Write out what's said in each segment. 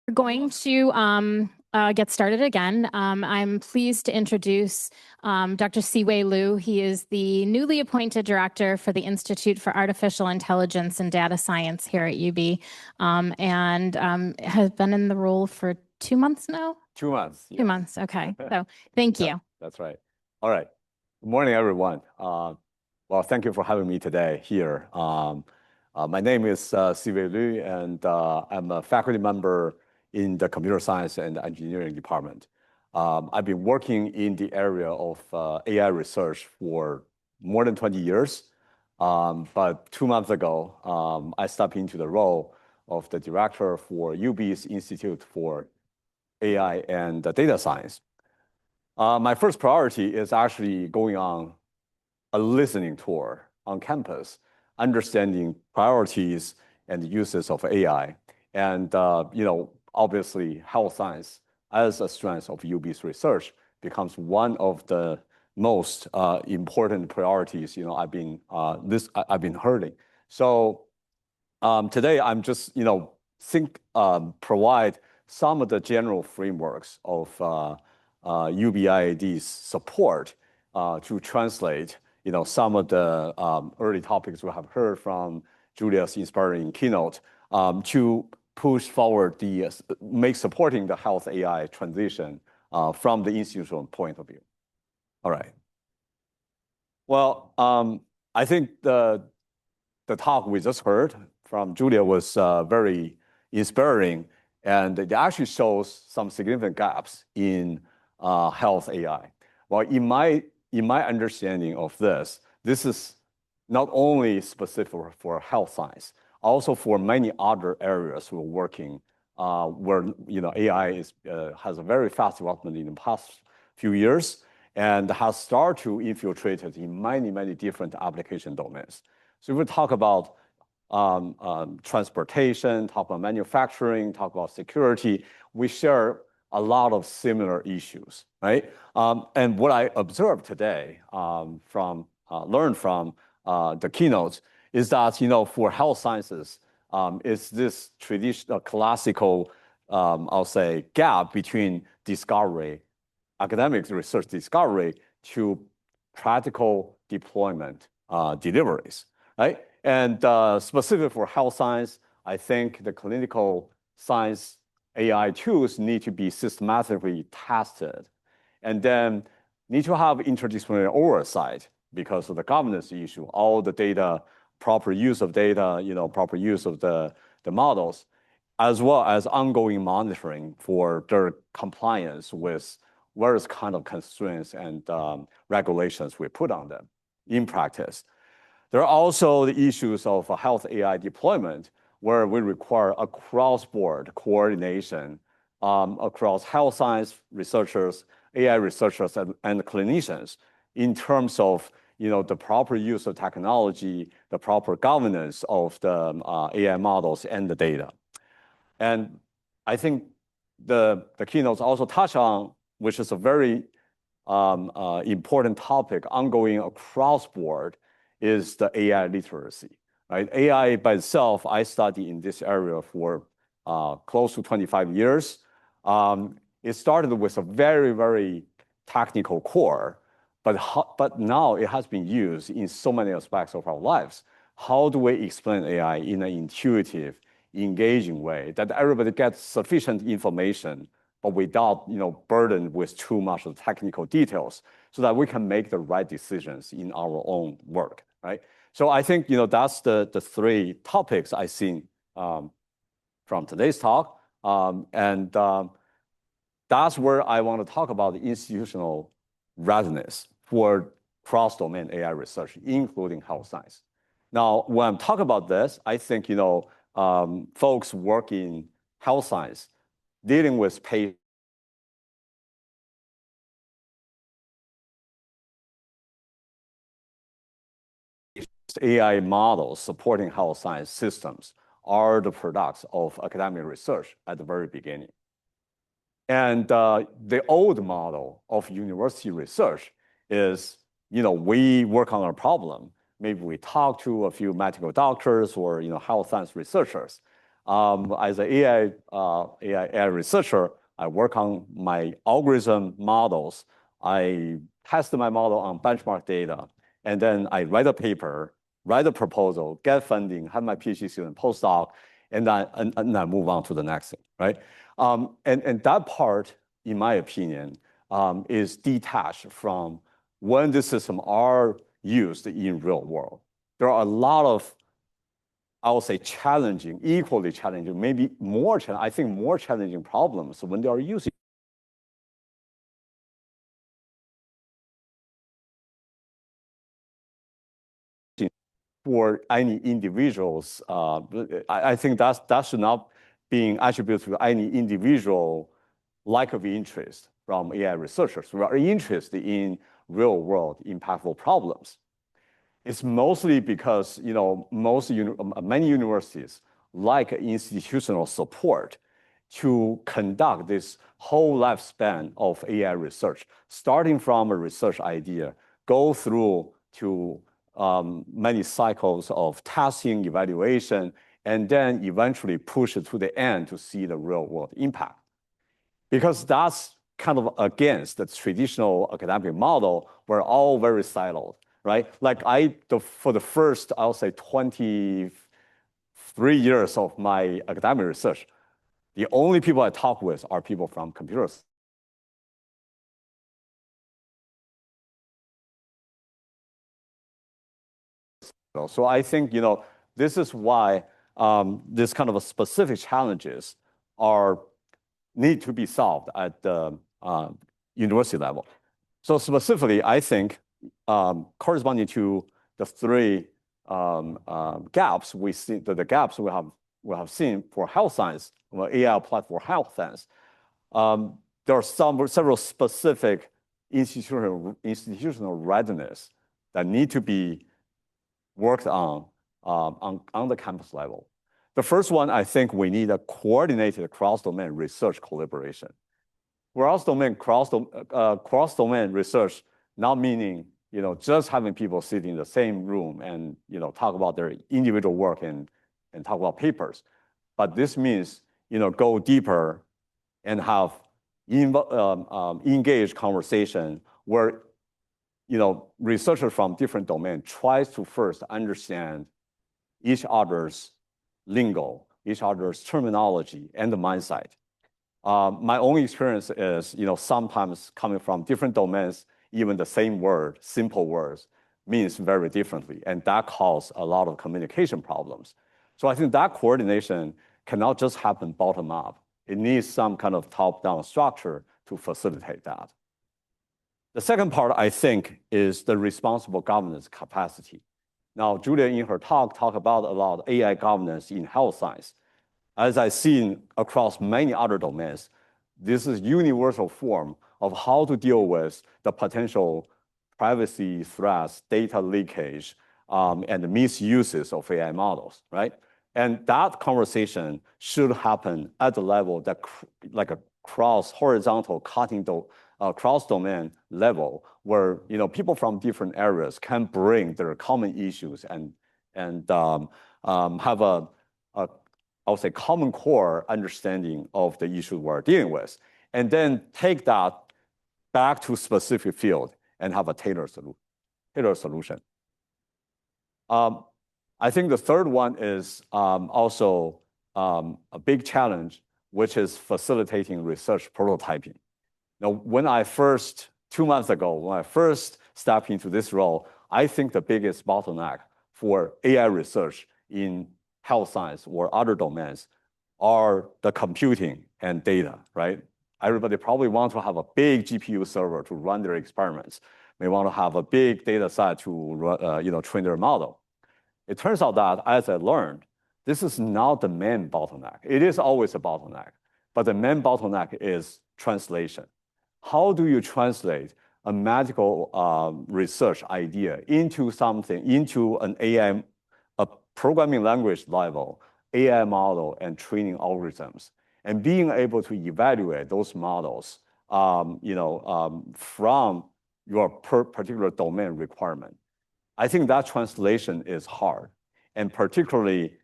We're going to get started again. I'm pleased to introduce Dr. Siwei Liu. He is the newly appointed director for the Institute for Artificial Intelligence and Data Science here at UB, and has been in the role for 2 months now? 2 months. 2 months, okay. So thank you. Yeah, that's right. All right. Good morning, everyone. Well, thank you for having me today here. My name is Siwei Liu, and I'm a faculty member in the computer science and engineering department. I've been working in the area of AI research for more than 20 years. But 2 months ago, I stepped into the role of the director for UB's Institute for AI and Data Science. My first priority is actually going on a listening tour on campus, understanding priorities and uses of AI. And, obviously, health science as a strength of UB's research becomes one of the most important priorities, I've been hearing. So today I'm just, provide some of the general frameworks of UBIAD's support to translate, some of the early topics we have heard from Julia's inspiring keynote to push forward make supporting the health AI transition from the institutional point of view. All right. Well, I think the talk we just heard from Julia was very inspiring, and it actually shows some significant gaps in health AI. Well, in my understanding of this is not only specific for health science, also for many other areas we're working where AI has a very fast development in the past few years and has started to infiltrate it in many different application domains. So if we talk about transportation, talk about manufacturing, talk about security, we share a lot of similar issues, right? And what I observed today learned from the keynotes is that, for health sciences, it's this traditional classical, I'll say, gap between discovery, academic research discovery to practical deployment deliveries, right? And specific for health science, I think the clinical science AI tools need to be systematically tested and then need to have interdisciplinary oversight because of the governance issue, all the data, proper use of data, proper use of the models, as well as ongoing monitoring for their compliance with various kind of constraints and regulations we put on them in practice. There are also the issues of health AI deployment, where we require a cross-board coordination across health science researchers, AI researchers, and clinicians in terms of the proper use of technology, the proper governance of the AI models and the data. And I think the keynotes also touch on, which is a very important topic ongoing across board, is the AI literacy. Right? AI by itself, I studied in this area for close to 25 years. It started with a very technical core, but now it has been used in so many aspects of our lives. How do we explain AI in an intuitive, engaging way that everybody gets sufficient information, but without burdened with too much of technical details, so that we can make the right decisions in our own work, right? So I think that's the 3 topics I see from today's talk, and that's where I want to talk about the institutional readiness for cross-domain AI research, including health science. Now, when I'm talking about this, I think folks work in health science, dealing with patients. AI models supporting health science systems are the products of academic research at the very beginning. And the old model of university research is, we work on a problem. Maybe we talk to a few medical doctors or, health science researchers. As an AI researcher, I work on my algorithm models. I test my model on benchmark data, and then I write a paper, write a proposal, get funding, have my PhD student postdoc, and then move on to the next thing, right? And that part, in my opinion, is detached from when the systems are used in real world. There are a lot of, I would say, challenging, equally challenging, maybe more challenging, I think more challenging problems when they are using for any individuals. I think that should not be attributed to any individual lack of interest from AI researchers. We are interested in real world impactful problems. It's mostly because many universities lack institutional support to conduct this whole lifespan of AI research, starting from a research idea, go through to many cycles of testing, evaluation, and then eventually push it to the end to see the real world impact. Because that's kind of against the traditional academic model, we're all very siloed, right? Like for the first, I'll say 23 years of my academic research, the only people I talk with are people from computers. So I think, this is why this kind of specific challenges need to be solved at the university level. So specifically, I think corresponding to the three gaps we see, the gaps we have seen for health science, AI applied for health science, there are several specific institutional readiness that need to be worked on the campus level. The first one, I think we need a coordinated cross-domain research collaboration. Cross-domain research, not meaning just having people sit in the same room and talk about their individual work and talk about papers, but this means go deeper and have engaged conversation where researchers from different domains tries to first understand each other's lingo, each other's terminology, and the mindset. My own experience is, sometimes coming from different domains, even the same word, simple words, means very differently, and that causes a lot of communication problems. So I think that coordination cannot just happen bottom up. It needs some kind of top-down structure to facilitate that. The second part, I think, is the responsible governance capacity. Now, Julia in her talk about a lot of AI governance in health science. As I've seen across many other domains, this is universal form of how to deal with the potential privacy threats, data leakage, and the misuses of AI models, right? And that conversation should happen at the level that, like a horizontal cross-domain level, where people from different areas can bring their common issues and have a I would say common core understanding of the issue we're dealing with, and then take that back to a specific field and have a tailored solution. I think the third one is also a big challenge, which is facilitating research prototyping. Now, 2 months ago, when I first stepped into this role, I think the biggest bottleneck for AI research in health science or other domains are the computing and data, right? Everybody probably wants to have a big GPU server to run their experiments. They want to have a big data set to train their model. It turns out that, as I learned, this is not the main bottleneck. It is always a bottleneck, but the main bottleneck is translation. How do you translate a medical research idea into an AI, a programming language level, AI model and training algorithms, and being able to evaluate those models from your particular domain requirement? I think that translation is hard. And particularly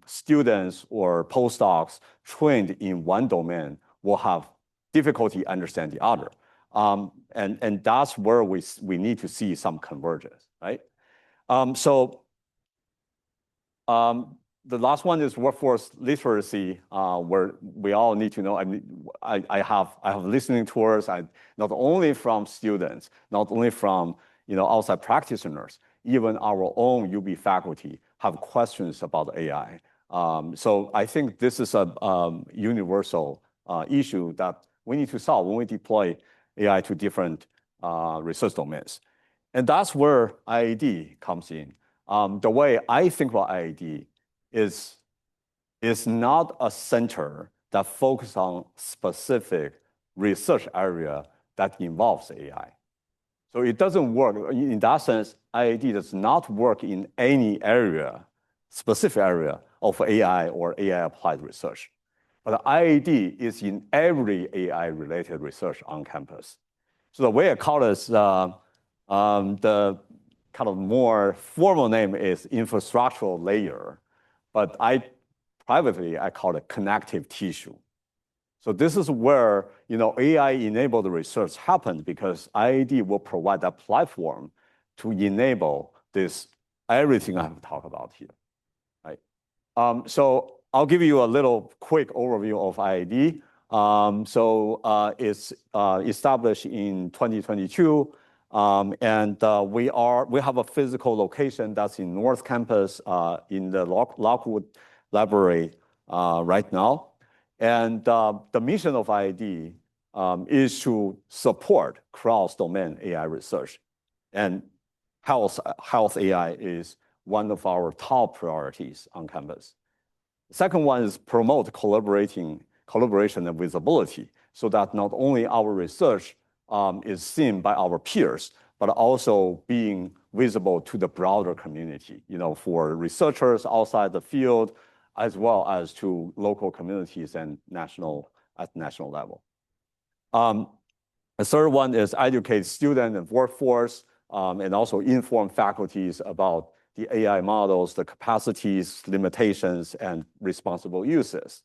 students or postdocs trained in one domain will have difficulty understanding the other. And that's where we need to see some convergence, right? The last one is workforce literacy, where we all need to know. I mean, I have listening tours, not only from students, not only from outside practitioners, even our own UB faculty have questions about AI. So I think this is a universal issue that we need to solve when we deploy AI to different research domains. And that's where IAD comes in. The way I think about IAD is not a center that focuses on specific research area that involves AI. So it doesn't work. In that sense, IAD does not work in any area, specific area of AI or AI applied research. But IAD is in every AI-related research on campus. So the way I call it is the kind of more formal name is infrastructural layer, but privately I call it connective tissue. So this is where AI-enabled research happens because IAD will provide that platform to enable this everything I have talked about here, right? So I'll give you a little quick overview of IAD. It's established in 2022, and we have a physical location that's in North Campus in the Lockwood Library right now. And the mission of IAD is to support cross-domain AI research. And health AI is one of our top priorities on campus. The second one is promote collaboration and visibility so that not only our research is seen by our peers, but also being visible to the broader community, for researchers outside the field, as well as to local communities and at national level. The third one is educate student and workforce, and also inform faculties about the AI models, the capacities, limitations, and responsible uses.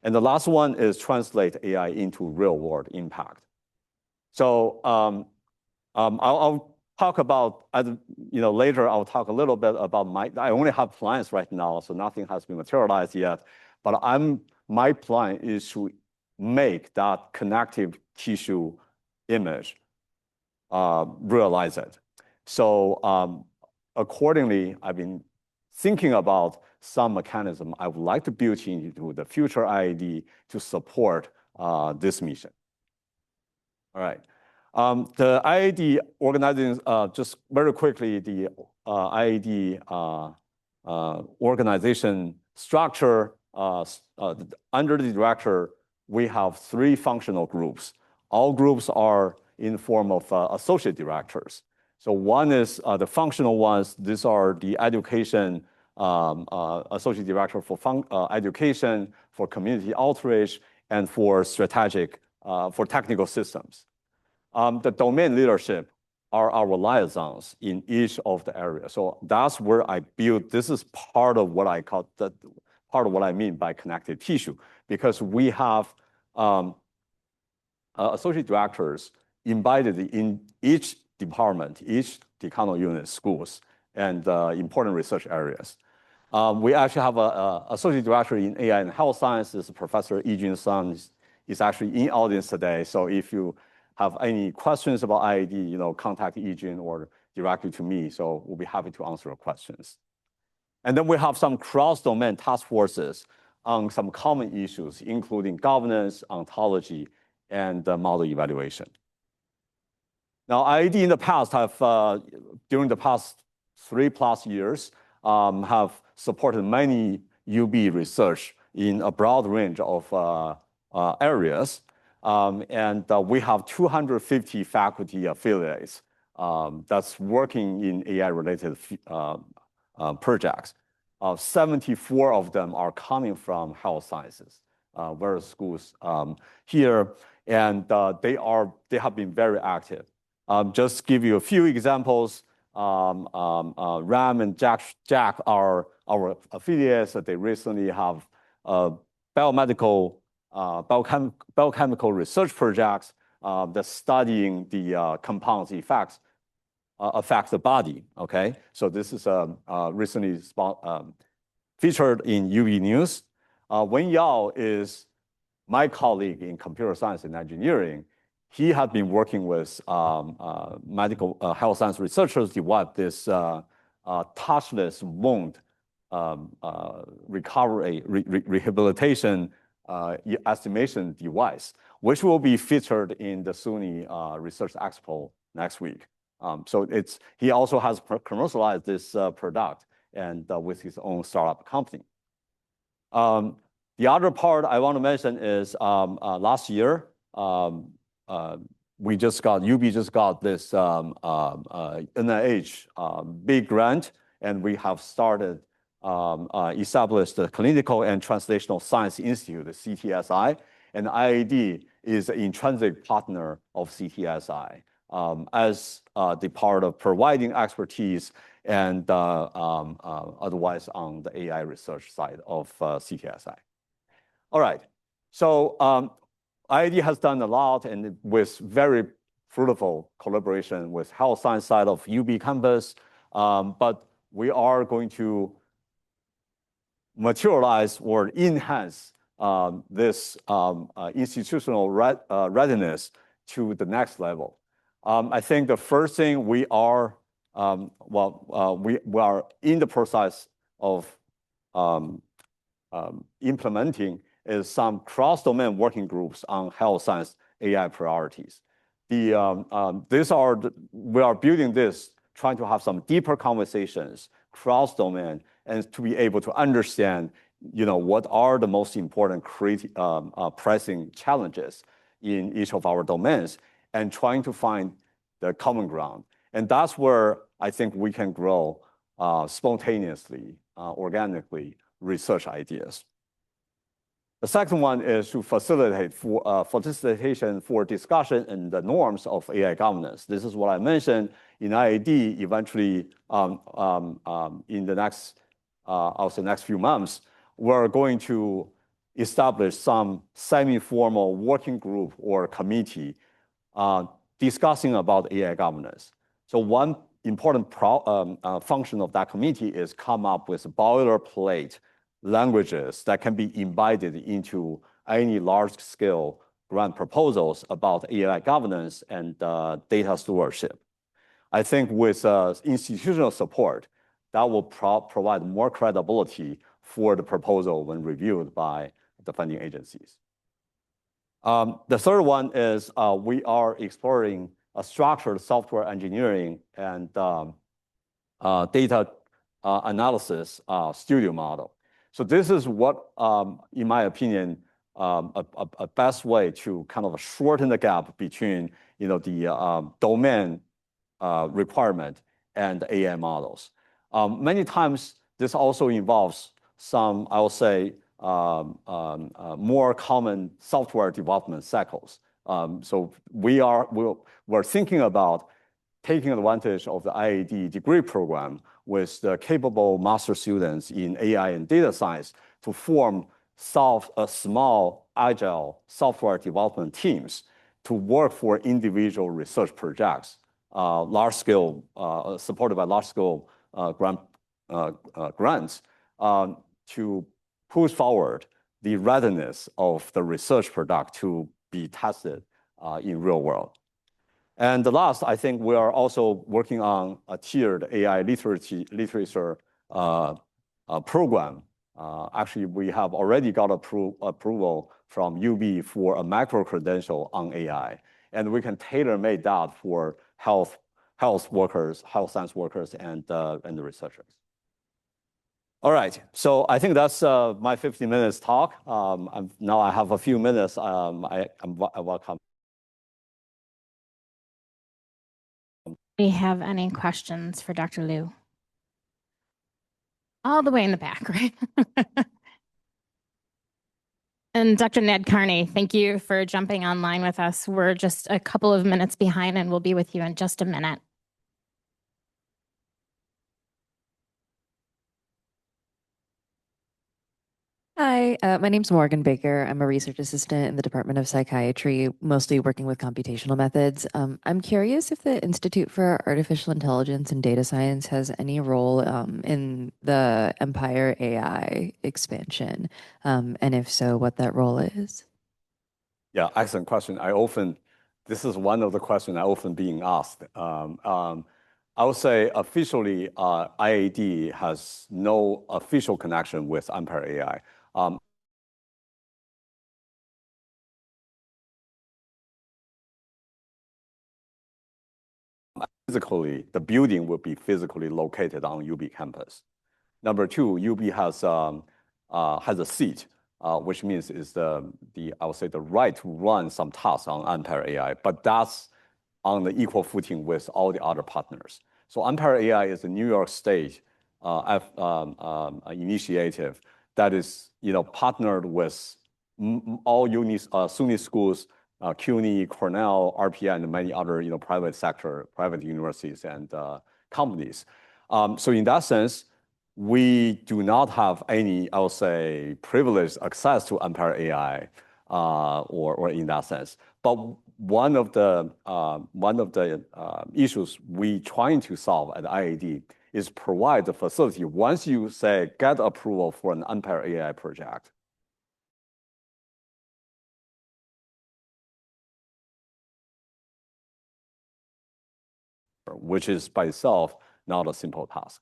And the last one is translate AI into real-world impact. So I'll talk about, later I'll talk a little bit about I only have plans right now, so nothing has been materialized yet, but my plan is to make that connective tissue image realize it. So accordingly, I've been thinking about some mechanism I would like to build into the future IAD to support this mission. All right. The IAD organizing, just very quickly, the IAD organization structure, under the director, we have 3 functional groups. All groups are in the form of associate directors. So one is the functional ones. These are the education associate director for education, for community outreach, and for for technical systems. The domain leadership are our liaisons in each of the areas. So that's where I build. This is part of what I call part of what I mean by connective tissue, because we have associate directors embedded in each department, each decano unit, schools, and important research areas. We actually have an associate director in AI and health sciences, Professor Yijun Sun is actually in audience today. So if you have any questions about IAD, contact Yijun or directly to me. So we'll be happy to answer your questions. And then we have some cross-domain task forces on some common issues, including governance, ontology, and model evaluation. Now, IAD in the past during the past 3+ years, have supported many UB research in a broad range of areas. And we have 250 faculty affiliates that's working in AI-related projects. 74 of them are coming from health sciences, various schools here, and they have been very active. Just give you a few examples. Ram and Jack are our affiliates. They recently have biochemical research projects that's studying the compounds effects affect the body. Okay, so this is recently featured in UB News. Wen Yao is my colleague in computer science and engineering. He had been working with medical health science researchers to develop this touchless wound recovery rehabilitation estimation device, which will be featured in the SUNY Research Expo next week. So he also has commercialized this product and with his own startup company. The other part I want to mention is last year, UB just got this NIH big grant, and we have established the Clinical and Translational Science Institute, the CTSI, and IAD is an intrinsic partner of CTSI as the part of providing expertise and otherwise on the AI research side of CTSI. All right, so IAD has done a lot and with very fruitful collaboration with health science side of UB campus, but we are going to materialize or enhance this institutional readiness to the next level. I think the first thing we are in the process of implementing is some cross-domain working groups on health science AI priorities. We are building this, trying to have some deeper conversations, cross-domain, and to be able to understand, what are the most important pressing challenges in each of our domains, and trying to find the common ground. And that's where I think we can grow spontaneously, organically, research ideas. The second one is to facilitation for discussion and the norms of AI governance. This is what I mentioned in IAD. Eventually, in the next, next few months, we're going to establish some semi-formal working group or committee discussing about AI governance. So one important function of that committee is come up with boilerplate languages that can be embedded into any large-scale grant proposals about AI governance and data stewardship. I think with institutional support, that will provide more credibility for the proposal when reviewed by the funding agencies. The third one is we are exploring a structured software engineering and data analysis studio model. So this is what, in my opinion, a best way to kind of shorten the gap between the domain requirement and the AI models. Many times, this also involves some, I will say, more common software development cycles. So we're thinking about taking advantage of the IAD degree program with the capable master students in AI and data science to form small, agile software development teams to work for individual research projects, large-scale, supported by large-scale grants, to push forward the readiness of the research product to be tested in real world. And the last, I think we are also working on a tiered AI literature program. Actually, we have already got approval from UB for a macro credential on AI, and we can tailor-make that for health workers, health science workers, and the researchers. All right, so I think that's my 50 minutes talk. Now I have a few minutes. I welcome. Do you have any questions for Dr. Liu? All the way in the back, right? And Dr. Ned Carney, thank you for jumping online with us. We're just a couple of minutes behind, and we'll be with you in just a minute. Hi, my name's Morgan Baker. I'm a research assistant in the Department of Psychiatry, mostly working with computational methods. I'm curious if the Institute for Artificial Intelligence and Data Science has any role in the Empire AI expansion, and if so, what that role is. Yeah, excellent question. This is one of the questions I often being asked. I would say officially, IAD has no official connection with Empire AI. Physically, the building will be physically located on UB campus. Number two, UB has a seat, which means is I would say the right to run some tasks on Empire AI, but that's on the equal footing with all the other partners. So Empire AI is a New York State initiative that is partnered with all SUNY schools, CUNY, Cornell, RPI, and many other private universities and companies. So in that sense, we do not have any, I would say, privileged access to Empire AI, or in that sense. But one of the issues we trying to solve at IAD is provide the facility. Once you say get approval for an Empire AI project, which is by itself not a simple task.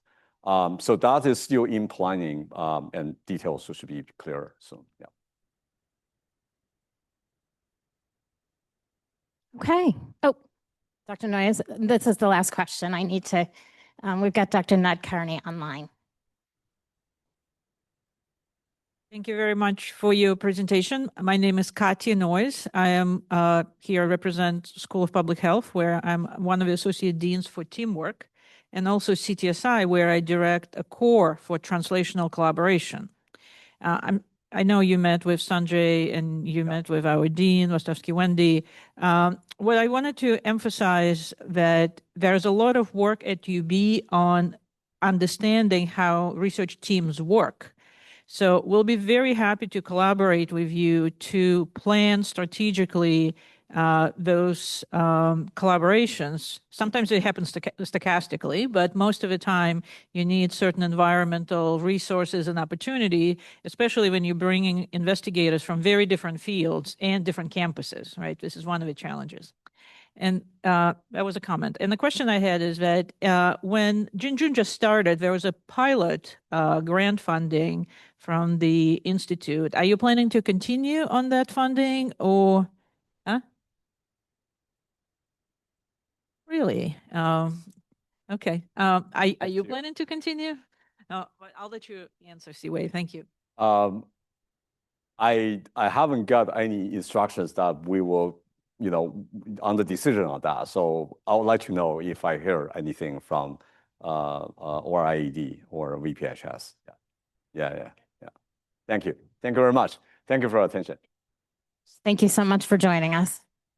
So that is still in planning, and details should be clearer soon. Yeah. Okay. Oh, Dr. Noyes, this is the last question. We've got Dr. Nadkarni online. Thank you very much for your presentation. My name is Katya Noyes. I am here represent School of Public Health, where I'm one of the associate deans for teamwork, and also CTSI, where I direct a core for translational collaboration. I know you met with Sanjay and you met with our dean, Wastowski Wendy. What I wanted to emphasize that there's a lot of work at UB on understanding how research teams work. So we'll be very happy to collaborate with you to plan strategically those collaborations. Sometimes it happens stochastically, but most of the time you need certain environmental resources and opportunity, especially when you're bringing investigators from very different fields and different campuses, right? This is one of the challenges. And that was a comment. And the question I had is that when Jinjun just started, there was a pilot grant funding from the Institute. Are you planning to continue on that funding or? Huh? Really? Okay. Are you planning to continue? But I'll let you answer, Siwei. Thank you. I haven't got any instructions that we will, on the decision on that. So I'll let you know if I hear anything from or IAD or VPHS. Yeah. Thank you. Thank you very much. Thank you for your attention. Thank you so much for joining us.